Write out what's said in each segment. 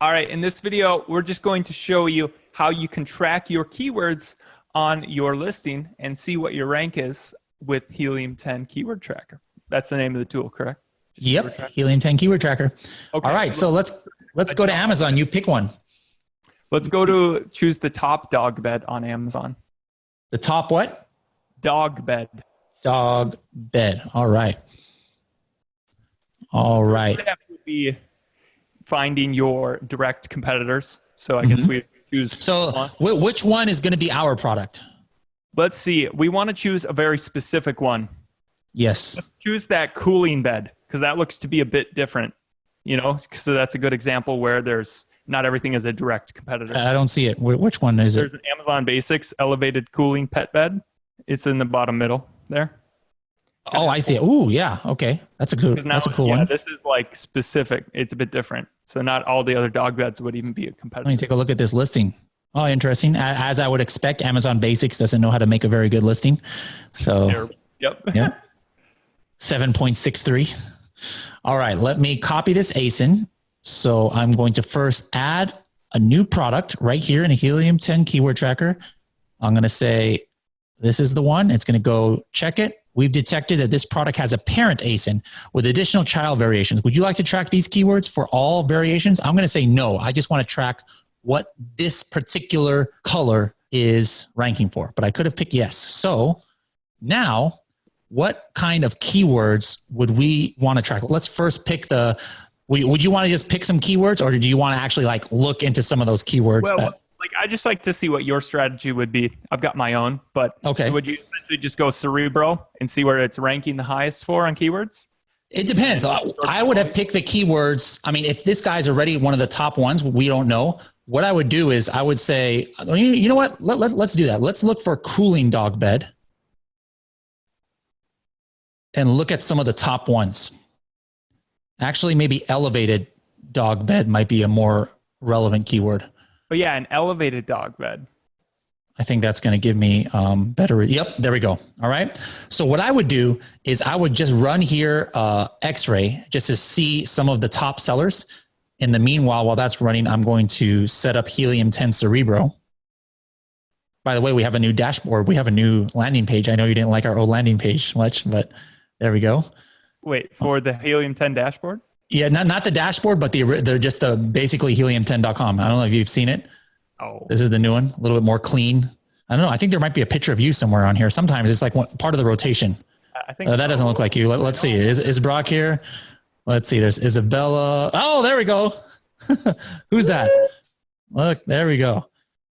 All right, in this video, we're just going to show you how you can track your keywords on your listing and see what your rank is with Helium 10 Keyword Tracker. That's the name of the tool, correct? Just yep, Helium 10 Keyword Tracker. Okay, all right, so let's go to Amazon. You pick one. Let's go to choose the top dog bed on Amazon. The top what? Dog bed. Dog bed. All right. All right. First step would be finding your direct competitors. So I guess we choose. So which one is going to be our product? Let's see. We want to choose a very specific one. Yes. Let's choose that cooling bed because that looks to be a bit different. You know, so that's a good example where there's not everything is a direct competitor. I don't see it. Which one is it? There's an Amazon Basics elevated cooling pet bed. It's in the bottom middle there. Oh, I see it. Ooh, yeah. Okay. That's a cool one. This is like specific. It's a bit different. So not all the other dog beds would even be a competitor. Let me take a look at this listing. Oh, interesting. As I would expect, Amazon Basics doesn't know how to make a very good listing. So, terrible. Yep. Yeah. 7.63. All right. Let me copy this ASIN. So I'm going to first add a new product right here in a Helium 10 Keyword Tracker. I'm going to say, this is the one. It's going to go check it. We've detected that this product has a parent ASIN with additional child variations. Would you like to track these keywords for all variations? I'm going to say no. I just want to track what this particular color is ranking for, but I could have picked yes. So now what kind of keywords would we want to track? Let's first pick would you want to just pick some keywords or do you want to actually like look into some of those keywords? Well, I just like to see what your strategy would be. I've got my own, but okay. Would you essentially just go cerebral and see where it's ranking the highest for on keywords? It depends. I would have picked the keywords. I mean, if this guy's already one of the top ones, we don't know. What I would do is I would say, you know what? Let's do that. Let's look for cooling dog bed and look at some of the top ones. Actually, maybe elevated dog bed might be a more relevant keyword. But yeah, an elevated dog bed. I think that's going to give me better. Yep, there we go. All right. So what I would do is I would just run here X-ray just to see some of the top sellers. In the meanwhile, while that's running, I'm going to set up Helium 10 Cerebro. By the way, we have a new dashboard. We have a new landing page. I know you didn't like our old landing page much, but there we go. Wait, for the Helium 10 dashboard? Yeah, not the dashboard, but they're just basically helium10.com. I don't know if you've seen it. Oh, this is the new one, a little bit more clean. I don't know. I think there might be a picture of you somewhere on here. Sometimes it's like part of the rotation. I think that doesn't look like you. Let's see. Is Brock here? Let's see. There's Isabella. Oh, there we go. Who's that? Look, there we go.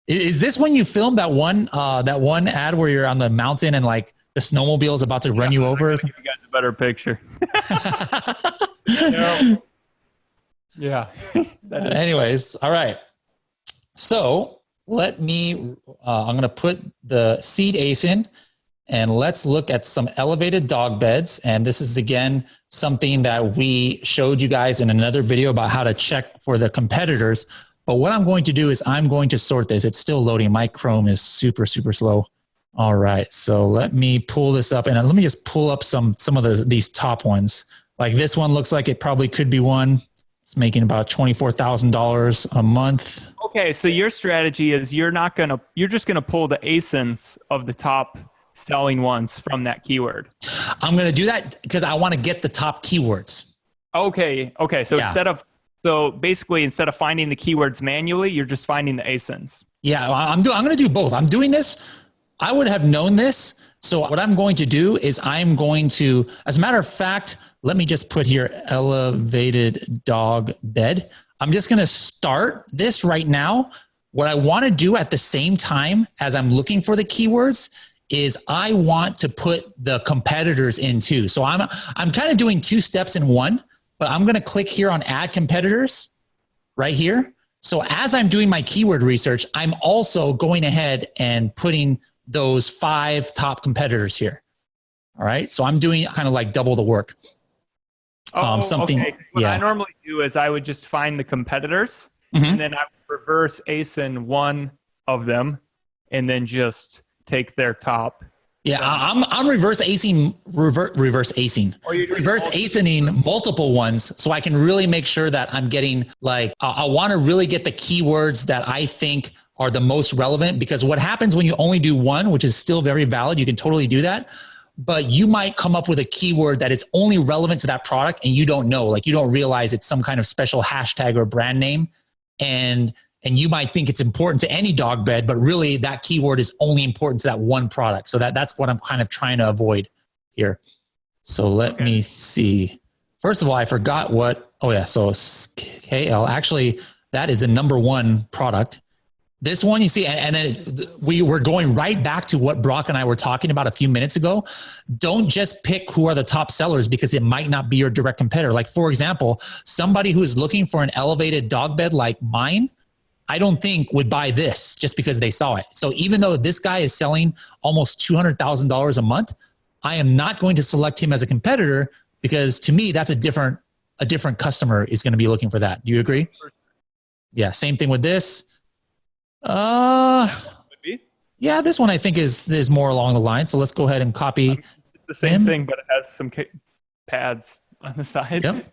Is this when you filmed that one ad where you're on the mountain and like the snowmobile is about to run you over? Give you guys a better picture. Yeah. Anyways, all right. So let me, I'm going to put the seed ASIN and let's look at some elevated dog beds. And this is again, something that we showed you guys in another video about how to check for the competitors. But what I'm going to do is I'm going to sort this. It's still loading. My Chrome is super, super slow. All right. So let me pull this up and let me just pull up some of these top ones. Like this one looks like it probably could be one. It's making about $24,000 a month. Okay, so your strategy is you're just gonna pull the ASINs of the top selling ones from that keyword. I'm gonna do that because I want to get the top keywords. Okay. So yeah. Basically instead of finding the keywords manually, you're just finding the ASINs. Yeah, I'm gonna do both. I'm doing this. I would have known this. So what I'm going to do is I'm going to, as a matter of fact, let me just put here elevated dog bed. I'm just going to start this right now. What I want to do at the same time as I'm looking for the keywords is I want to put the competitors in too. So I'm kind of doing two steps in one, but I'm going to click here on add competitors right here. So as I'm doing my keyword research, I'm also going ahead and putting those 5 top competitors here. All right. So I'm doing kind of like double the work. Okay. What I normally do is I would just find the competitors and then I would reverse ASIN one of them and then just take their top Yeah, I'm reverse acing, reverse acing, reverse acing multiple ones, so I can really make sure that I'm getting like I want to really get the keywords that I think are the most relevant. Because what happens when you only do one, which is still very valid, you can totally do that, but you might come up with a keyword that is only relevant to that product, and you don't know, like you don't realize it's some kind of special hashtag or brand name, and you might think it's important to any dog bed, but really that keyword is only important to that one product. So that's what I'm kind of trying to avoid here. So let me see. First of all, I forgot what, oh yeah, so KL, actually that is the #1 product. This one, you see, and then we were going right back to what Brock and I were talking about a few minutes ago. Don't just pick who are the top sellers, because it might not be your direct competitor. Like for example, somebody who is looking for an elevated dog bed like mine, I don't think would buy this just because they saw it. So even though this guy is selling almost $200,000 a month, I am not going to select him as a competitor, because to me, that's a different customer is going to be looking for that. Do you agree? Yeah. Same thing with this. Yeah, this one I think is more along the line. So let's go ahead and copy. It's the same thing, but it has some pads on the side. Yep.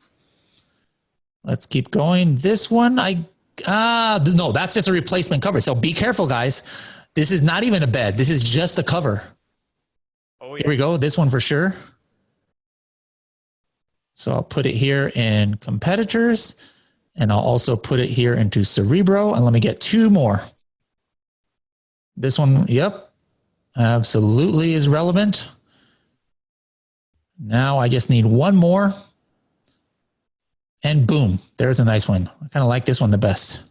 Let's keep going. This one, no, that's just a replacement cover. So be careful, guys. This is not even a bed. This is just a cover. Oh, yeah. Here we go. This one for sure. So I'll put it here in competitors, and I'll also put it here into Cerebro. And let me get 2 more. This one, yep, absolutely is relevant. Now I just need 1 more. And boom, there's a nice one. I kind of like this one the best.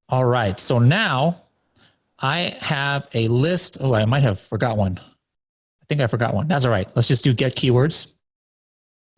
All right, so now I have a list. Oh, I might have forgot one. I think I forgot one. That's all right. Let's just do get keywords.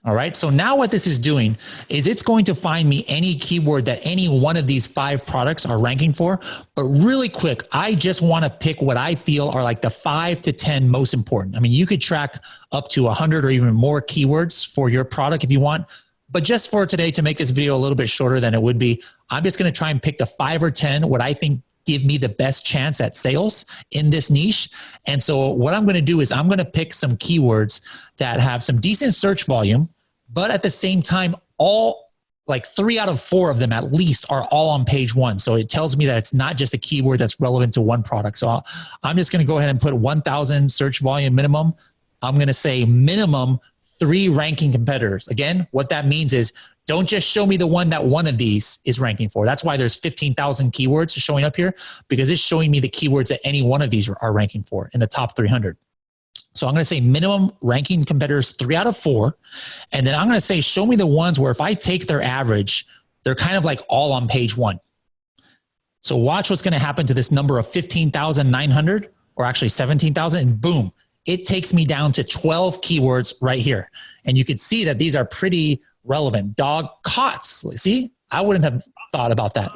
All right, so now what this is doing is it's going to find me any keyword that any one of these 5 products are ranking for. But really quick, I just want to pick what I feel are like the 5 to 10 most important. I mean, you could track up to 100 or even more keywords for your product if you want. But just for today, to make this video a little bit shorter than it would be, I'm just going to try and pick the 5 or 10, what I think give me the best chance at sales in this niche. And so what I'm going to do is I'm going to pick some keywords that have some decent search volume, but at the same time, all like 3 out of 4 of them at least are all on page 1. So it tells me that it's not just a keyword that's relevant to one product. So I'm just going to go ahead and put 1,000 search volume minimum. I'm going to say minimum 3 ranking competitors. Again, what that means is don't just show me the one that one of these is ranking for. That's why there's 15,000 keywords showing up here, because it's showing me the keywords that any one of these are ranking for in the top 300. So I'm going to say minimum ranking competitors 3 out of 4. And then I'm going to say, show me the ones where if I take their average, they're kind of like all on page 1. So watch what's going to happen to this number of 15,900, or actually 17,000, and boom, it takes me down to 12 keywords right here. And you can see that these are pretty relevant. Dog cots. See, I wouldn't have thought about that.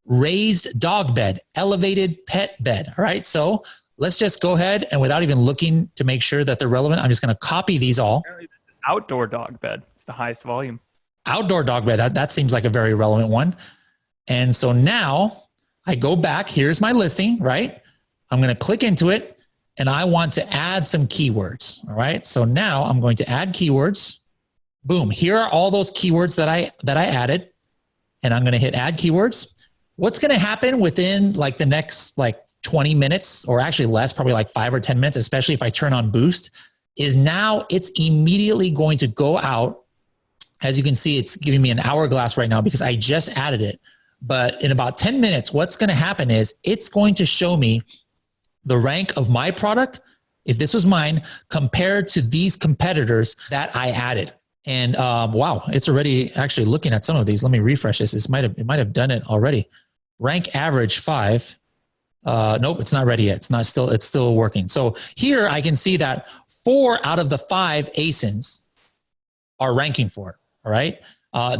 Raised dog bed, elevated pet bed. All right. So let's just go ahead, and without even looking to make sure that they're relevant, I'm just going to copy these all. Outdoor dog bed. It's the highest volume. Outdoor dog bed. That seems like a very relevant one. And so now I go back. Here's my listing, right? I'm going to click into it, and I want to add some keywords. All right. So now I'm going to add keywords. Boom. Here are all those keywords that I added, and I'm going to hit add keywords. What's going to happen within like the next 20 minutes, or actually less, probably like 5 or 10 minutes, especially if I turn on boost, is now it's immediately going to go out. As you can see, it's giving me an hourglass right now because I just added it. But in about 10 minutes, what's going to happen is it's going to show me the rank of my product, if this was mine, compared to these competitors that I added. And wow, it's already actually looking at some of these. Let me refresh this. It might have done it already. Rank average 5. Nope, it's not ready yet. It's still working. So here I can see that 4 out of the 5 ASINs are ranking for it. All right.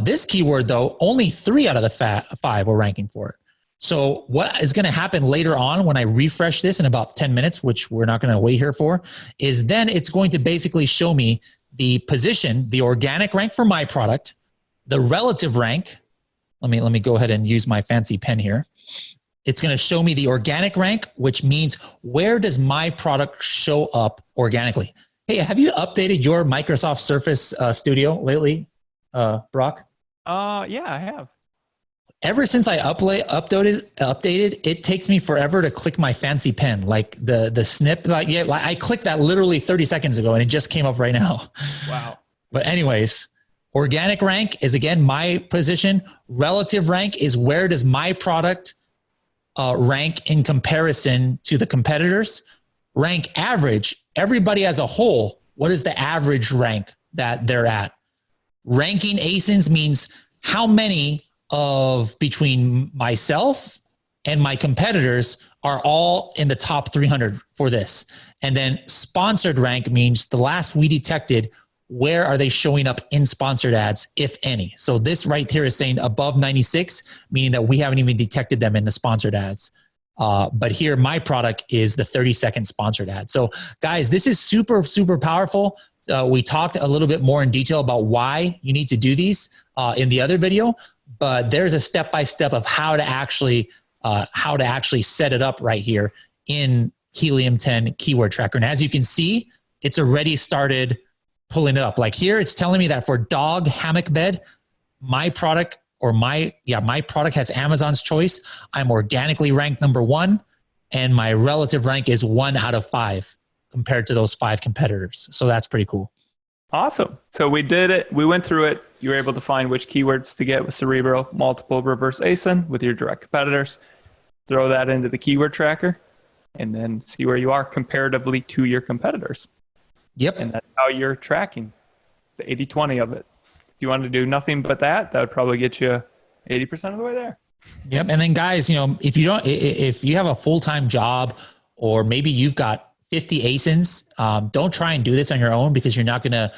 This keyword though, only 3 out of the 5 were ranking for it. So what is going to happen later on when I refresh this in about 10 minutes, which we're not going to wait here for, is then it's going to basically show me the position, the organic rank for my product, the relative rank. Let me go ahead and use my fancy pen here. It's going to show me the organic rank, which means where does my product show up organically? Hey, have you updated your Microsoft Surface Studio lately, Brock? Yeah, I have. Ever since I updated, it takes me forever to click my fancy pen. Like the snip, I clicked that literally 30 seconds ago and it just came up right now. Wow. But anyways, organic rank is again my position. Relative rank is where does my product rank in comparison to the competitors. Rank average, everybody as a whole, what is the average rank that they're at? Ranking ASINs means how many of between myself and my competitors are all in the top 300 for this. And then sponsored rank means the last we detected, where are they showing up in sponsored ads, if any? So this right here is saying above 96, meaning that we haven't even detected them in the sponsored ads. But here, my product is the 30-second sponsored ad. So guys, this is super, super powerful. We talked a little bit more in detail about why you need to do these in the other video, but there's a step-by-step of how to actually set it up right here in Helium 10 Keyword Tracker. And as you can see, it's already started pulling it up. Like here, it's telling me that for dog hammock bed, my product has Amazon's choice. I'm organically ranked number 1, and my relative rank is 1 out of 5 compared to those 5 competitors. So that's pretty cool. Awesome. So we did it. We went through it. You were able to find which keywords to get with Cerebro, multiple reverse ASIN with your direct competitors. Throw that into the keyword tracker, and then see where you are comparatively to your competitors. Yep. And that's how you're tracking the 80-20 of it. If you wanted to do nothing but that would probably get you 80% of the way there. Yep. And then guys, if you have a full-time job, or maybe you've got 50 ASINs, don't try and do this on your own, because you're not going to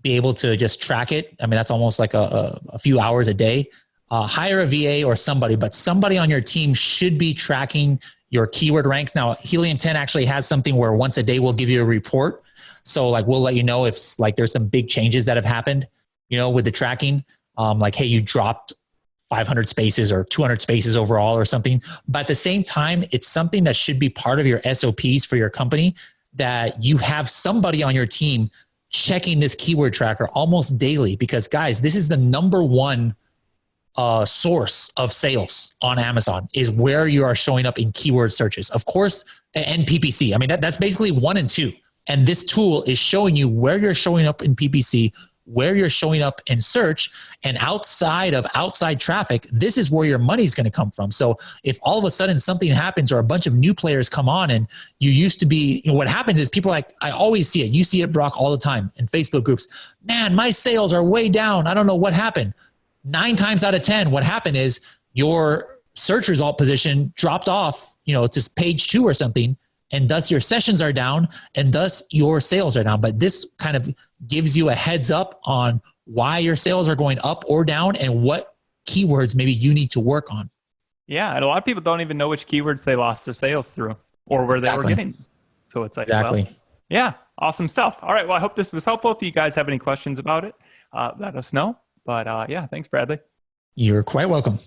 be able to just track it. I mean, that's almost like a few hours a day. Hire a VA or somebody, but somebody on your team should be tracking your keyword ranks. Now, Helium 10 actually has something where once a day we'll give you a report. So like, we'll let you know if like there's some big changes that have happened, with the tracking. Like, hey, you dropped 500 spaces or 200 spaces overall or something. But at the same time, it's something that should be part of your SOPs for your company, that you have somebody on your team checking this keyword tracker almost daily, because guys, this is the number 1 source of sales on Amazon, is where you are showing up in keyword searches. Of course, and PPC. I mean, that's basically 1 and 2. And this tool is showing you where you're showing up in PPC, where you're showing up in search, and outside traffic, this is where your money is going to come from. So if all of a sudden something happens, or a bunch of new players come on, and you used to be, what happens is people are like, I always see it. You see it, Brock, all the time in Facebook groups. Man, my sales are way down. I don't know what happened. 9 times out of 10, what happened is your search result position dropped off, to page 2 or something. And thus your sessions are down, and thus your sales are down. But this kind of gives you a heads up on why your sales are going up or down, and what keywords maybe you need to work on. Yeah. And a lot of people don't even know which keywords they lost their sales through, or where they were getting. So it's like, exactly. Well, yeah, awesome stuff. All right. Well, I hope this was helpful. If you guys have any questions about it, let us know. But yeah, thanks, Bradley. You're quite welcome.